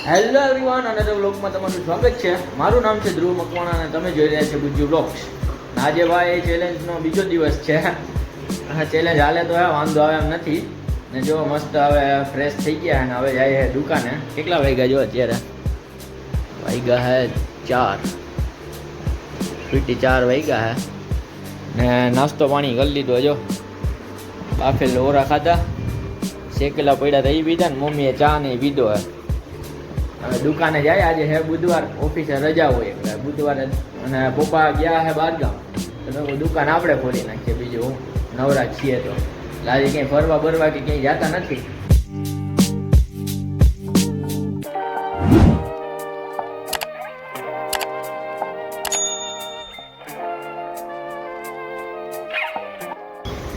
Hello everyone, અને તો વ્લોગમાં તમારું સ્વાગત છે. મારું નામ છે ધ્રુવ મકવાણા અને તમે જોઈ રહ્યા છો ગુજ્જુ વ્લોગ્સ. આજે ભાઈ ચેલેન્જનો બીજો દિવસ છે. ચેલેન્જ હાલે તો વાંધો આવે એમ નથી ને. જો મસ્ત હવે ફ્રેશ થઈ ગયા અને હવે જાય છે દુકાને. કેટલા વાગ્યા જો અત્યારે? વાગ્યા હે 4 વાગ્યા હે ને. નાસ્તો પાણી કરી લીધો. જો બાફેલ ઓરા ખાધા, શેકેલા પડ્યા હતા એ પીધા ને મમ્મીએ ચા ને પીધો હે. હવે દુકાને જાય. આજે હે બુધવાર, ઓફિસે રજા હોય એટલે બુધવારે. અને પપ્પા ગયા હે બહારગામ, તો મેં દુકાન આપણે ખોલી નાખીએ. બીજું હું નવરા છીએ તો આજે ક્યાંય ફરવા બરવા કે ક્યાંય જતા નથી.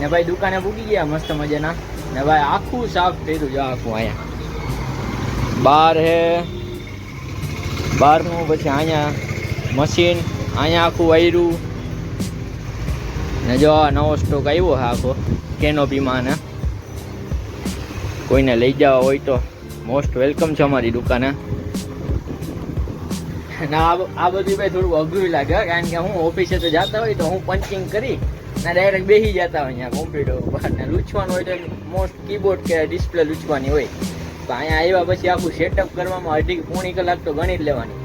ને ભાઈ દુકાને પૂગી ગયા મસ્ત મજાના. ને ભાઈ આખું સાફ કર્યું છે આખું. અહીંયા બાર હે, બહારનું, પછી અહીંયા મશીન, અહીંયા આખું વાયરું ને. જો આ નવો સ્ટોક આવ્યો છે આખો કેનોપીમાં. ને કોઈને લઈ જવા હોય તો મોસ્ટ વેલકમ છે અમારી દુકાને. ના આ બધું ભાઈ થોડું અઘરું લાગે, કારણ કે હું ઓફિસે તો જતા હોય તો હું પંચિંગ કરી ને ડાયરેક્ટ બેસી જતા હોય અહીંયા કોમ્પ્યુટર ઉપર. ને લૂછવાનું હોય તો મોસ્ટ કીબોર્ડ કે ડિસ્પ્લે લૂછવાની હોય. તો અહીંયા આવ્યા પછી આખું સેટઅપ કરવામાં અઢી પોણી કલાક તો ગણી જ લેવાની.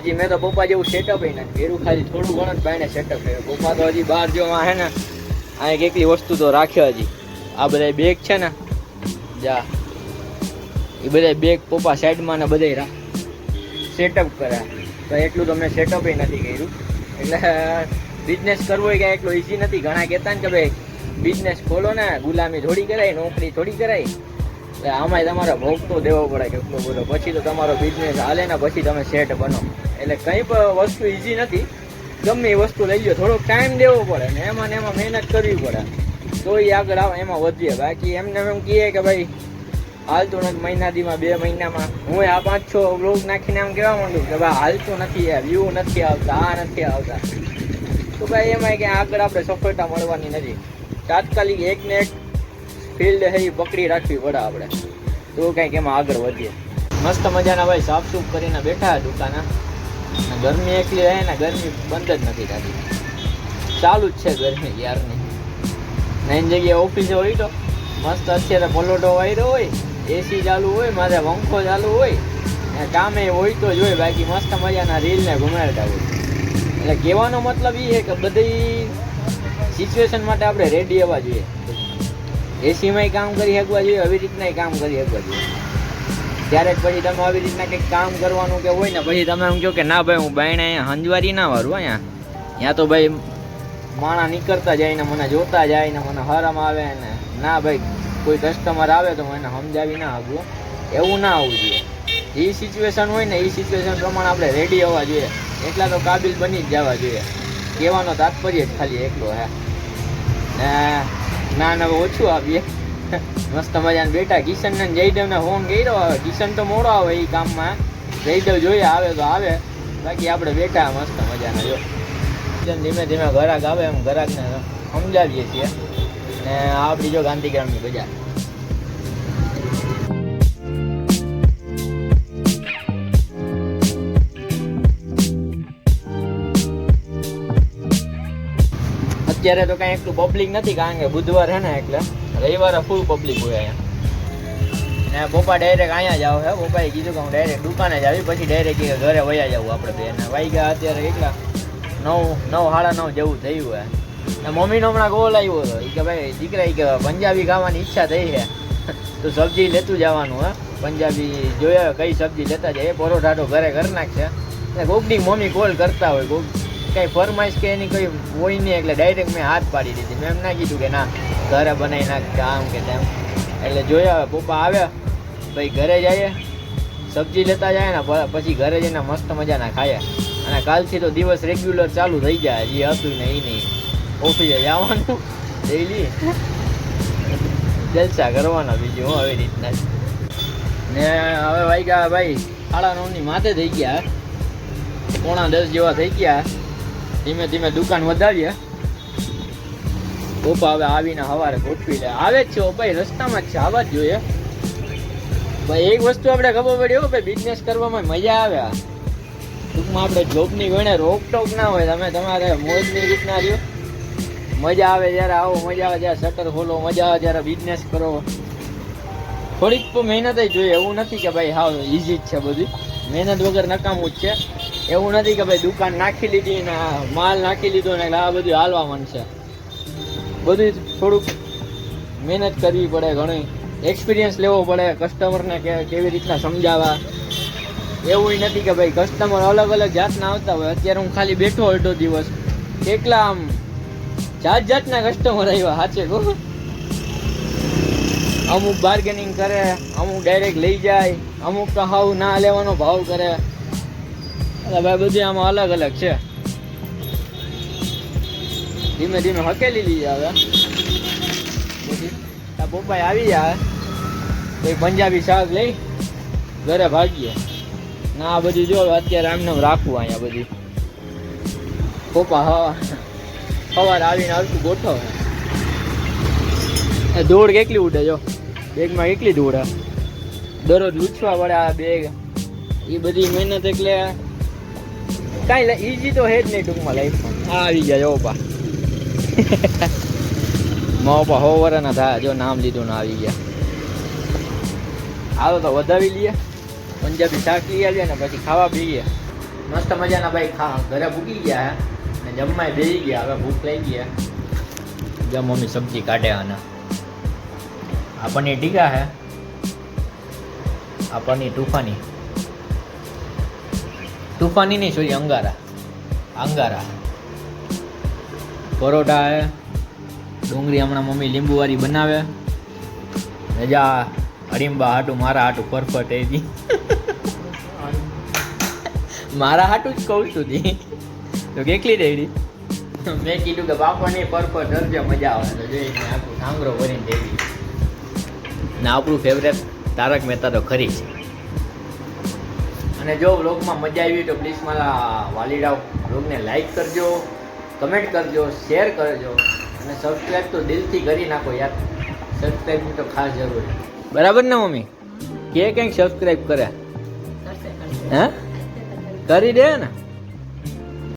હજી મેં તો પપ્પા જેવું સેટઅપ નથી કર્યું, ખાલી થોડું ઘણું બાયને સેટઅપ કર્યું. પપ્પા તો હજી બહાર જોવા હે ને અહીંયા કેટલી વસ્તુ તો રાખ્યો હજી. આ બધા બેગ છે ને, જા એ બધા બેગ પપ્પા સાઈડમાં ને બધા સેટઅપ કર્યા. તો એટલું તો મેં સેટઅપ નથી કર્યું. એટલે બિઝનેસ કરવો હોય કે એટલું ઇઝી નથી. ઘણા કહેતા ને કે ભાઈ બિઝનેસ ખોલો ને, ગુલામી થોડી કરાય, નોકરી થોડી કરાય. એટલે આમાંય તમારે ભોગ તો દેવો પડે કેટલો બોલો, પછી તો તમારો બિઝનેસ હાલે ને પછી તમે સેટ બનો. એટલે કંઈ પણ વસ્તુ ઇઝી નથી. ગમે એ વસ્તુ લઈ લો, થોડોક ટાઈમ દેવો પડે ને એમાં મહેનત કરવી પડે તો એ આગળ આવે, એમાં વધીએ. બાકી એમને એમ કહીએ કે ભાઈ હાલતું નથી મહિનાદીમાં 2 મહિનામાં. હું આ 5-6 વ્લોગ નાખીને એમ કહેવા માંડું કે ભાઈ હાલતું નથી, વ્યૂ નથી આવતા, આ નથી આવતા. તો ભાઈ એમાં કે આગળ આપણે સફળતા મળવાની નથી. તાત્કાલિક એકને એક ફિલ્ડ છે એ પકડી રાખવી પડે આપણે, તો કંઈક એમાં આગળ વધીએ. મસ્ત મજાના ભાઈ સાફ સૂફ કરીને બેઠા દુકાને. ગરમી એકલી રહે ને, ગરમી બંધ જ નથી થતી, ચાલુ જ છે ગરમી યારની. ને એની જગ્યાએ ઓફિસે હોય તો મસ્ત અત્યારે પલોટો વાયરો હોય, એસી ચાલુ હોય, મારે પંખો ચાલુ હોય ને કામે હોય તો જ હોય. બાકી મસ્ત મજાના રીલને ઘુમાડતા હોય. એટલે કહેવાનો મતલબ એ છે કે બધી સિચ્યુએશન માટે આપણે રેડી આવવા જોઈએ. એસીમાંય કામ કરી શકવા જોઈએ, આવી રીતના કામ કરી શકવા જોઈએ. ક્યારેક પછી તમે આવી રીતના કંઈક કામ કરવાનું કે હોય ને પછી તમે એમ કહો કે ના ભાઈ હું બાયણે અહીંયા હંજવારી ના વારું. અહીંયા તો ભાઈ માણા નીકળતા જાય ને મને જોતા જાય ને મને હરમ આવે ને. ના ભાઈ કોઈ કસ્ટમર આવે તો મને સમજાવી ના આવવું, એવું ના આવવું જોઈએ. એ સિચ્યુએશન હોય ને એ સિચ્યુએશન પ્રમાણે આપણે રેડી હોવા જોઈએ. એટલા તો કાબિલ બની જ જવા જોઈએ. કહેવાનો તાત્પર્ય જ ખાલી એટલો હે. ના ઓછું આવીએ. મસ્ત મજાને બેઠા. કિશનને જયદેવને ફોન કર્યો. હવે કિશન તો મોડો આવે એ કામમાં. જયદેવ જોઈએ આવે તો આવે, બાકી આપણે બેઠા મસ્ત મજાના. જો ધીમે ધીમે ઘરાક આવે એમ ઘરાકને સમજાવીએ છીએ. ને આપણી જો ગાંધીગ્રામની બજાર. અત્યારે તો કાંઈ એટલું પબ્લિક નથી, કારણ કે બુધવાર છે ને એટલે રવિવારે ફૂલ પબ્લિક હોય અહીંયા. ને પપ્પા ડાયરેક્ટ અહીંયા જ આવે છે. પપ્પાએ કીધું કે હું ડાયરેક્ટ દુકાને જ આવી, પછી ડાયરેક્ટ ઘરે વયા જવું આપણે બે. ને વાગ્યા અત્યારે કેટલા 9:30 જેવું થયું હોય. ને મમ્મીનો હમણાં કોલ આવ્યો હતો કે ભાઈ દીકરા કે પંજાબી ખાવાની ઈચ્છા થઈ છે તો સબ્જી લેતું જવાનું. પંજાબી જોયા કઈ સબ્જી લેતા જાય. પરોઠા તો ઘરે કરી નાખશે. ને કોકની મમ્મી કોલ કરતા હોય, કોક કંઈ ફરમાઈશ કે એની કંઈ હોય નહીં, એટલે ડાયરેક્ટ મેં હાથ પાડી દીધી. મેં એમ ના કીધું કે ના ઘરે બનાવી નાખ આમ કે તેમ. એટલે જોયા પપ્પા આવ્યા ભાઈ ઘરે જઈએ, સબ્જી લેતા જાય ને પછી ઘરે જઈને મસ્ત મજાના ખાયા. અને કાલથી તો દિવસ રેગ્યુલર ચાલુ થઈ જાય. જે હતું ને એ નહીં, ઓફિસે જવાનું ડેઈલી જલસા કરવાના. બીજું હું આવી રીતના જ. ને હવે વાગ્યા ભાઈ 9:30 માથે થઈ ગયા, 9:45 જેવા થઈ ગયા. ધીમે ધીમે દુકાન વધાવીએ. પપ્પા હવે આવીને સવારે ગોઠવી લે. આવે જ છે ભાઈ, રસ્તામાં જ છે, આવવા જ જોઈએ. ભાઈ એક વસ્તુ આપણે ખબર પડી હો ભાઈ, બિઝનેસ કરવામાં મજા આવે. ટૂંકમાં આપણે જોબની કોઈને રોકટોક ના હોય, તમે તમારે મોજની રીતના રહ્યો. મજા આવે જ્યારે આવો, મજા આવે જ્યારે શટર ખોલો, મજા આવે જ્યારે બિઝનેસ કરો. થોડીક તો મહેનત જોઈએ, એવું નથી કે ભાઈ હા ઇઝી જ છે બધી. મહેનત વગર નકામું જ છે. એવું નથી કે ભાઈ દુકાન નાખી લીધી ને માલ નાખી લીધો ને આ બધું હાલવા માંડશે. બધું થોડુંક મહેનત કરવી પડે, ઘણી એક્સપિરિયન્સ લેવો પડે, કસ્ટમરને કેવી રીતના સમજાવવા. એવું નથી કે ભાઈ કસ્ટમર અલગ અલગ જાતના આવતા હોય. અત્યારે હું ખાલી બેઠો અડધો દિવસ, એકલા આમ જાતના કસ્ટમર આવ્યા. સાચે કહું, અમુક બાર્ગેનિંગ કરે, અમુક ડાયરેક્ટ લઈ જાય, અમુક તો હાવ ના લેવાનો ભાવ કરે. એટલે ભાઈ બધી આમાં અલગ અલગ છે. ધીમે ધીમે હકેલી લઈ આવે. પછી આ પપ્પા આવી જાય, કોઈ પંજાબી શાક લઈ ઘરે ભાગીએ. ના આ બધી જો અત્યારે આમને રાખવું અહીંયા બધી. પપ્પા સવારે આવીને હરખું ગોઠવે. દોડ કેટલી ઉડે જો, બેગમાં કેટલી દોડ. દરરોજ લૂછવા પડે આ બેગ. એ બધી મહેનત એટલે કાંઈ ઈઝી તો હે જ નહીં ટૂંકમાં લાઈફમાં. આ આવી ગયા જો પા માપા 100 વર્ષના થયા જો, નામ લીધું ને આવી ગયા. હાલો તો વધાવી લઈએ, પંજાબી શાક લઈ આવીએ ને પછી ખાવા પીએ. મસ્ત મજાના ભાઈ ઘરે ભૂકી ગયા ને જમવાય બેસી ગયા. હવે ભૂખ લઈ ગયા. જો મમ્મી સબ્જી કાઢે. આના આ પનીર ટીકા હે, આ પનીર તૂફાની નહીં સોરી અંગારા. પરોઠા હે, ડુંગળી હમણાં મમ્મી લીંબુવાળી બનાવે. રજા હરીમ્બા હાટું, મારા હાટું પરફેક્ટ હતી. મારા હાટું જ કહું છું તી તો કેટલી રેડી. મેં કીધું કે બાપાની પરફેક્ટ હરજે, મજા આવે તો જોઈને આખું સાંગરો ભરીને દેવી. ને આપણું ફેવરેટ તારક મહેતા તો ખરી છે. અને જો વ્લોગમાં મજા આવી તો પ્લીઝ મારા વાલીડા વ્લોગને લાઈક કરજો, કમેન્ટ કરજો, શેર કરજો અને સબસ્ક્રાઈબ તો દિલથી કરી નાખો યાર. સબસ્ક્રાઈબની તો ખાસ જરૂર. બરાબર ને મમ્મી? કે કંઈક સબસ્ક્રાઈબ કરે હે કરી દે ને.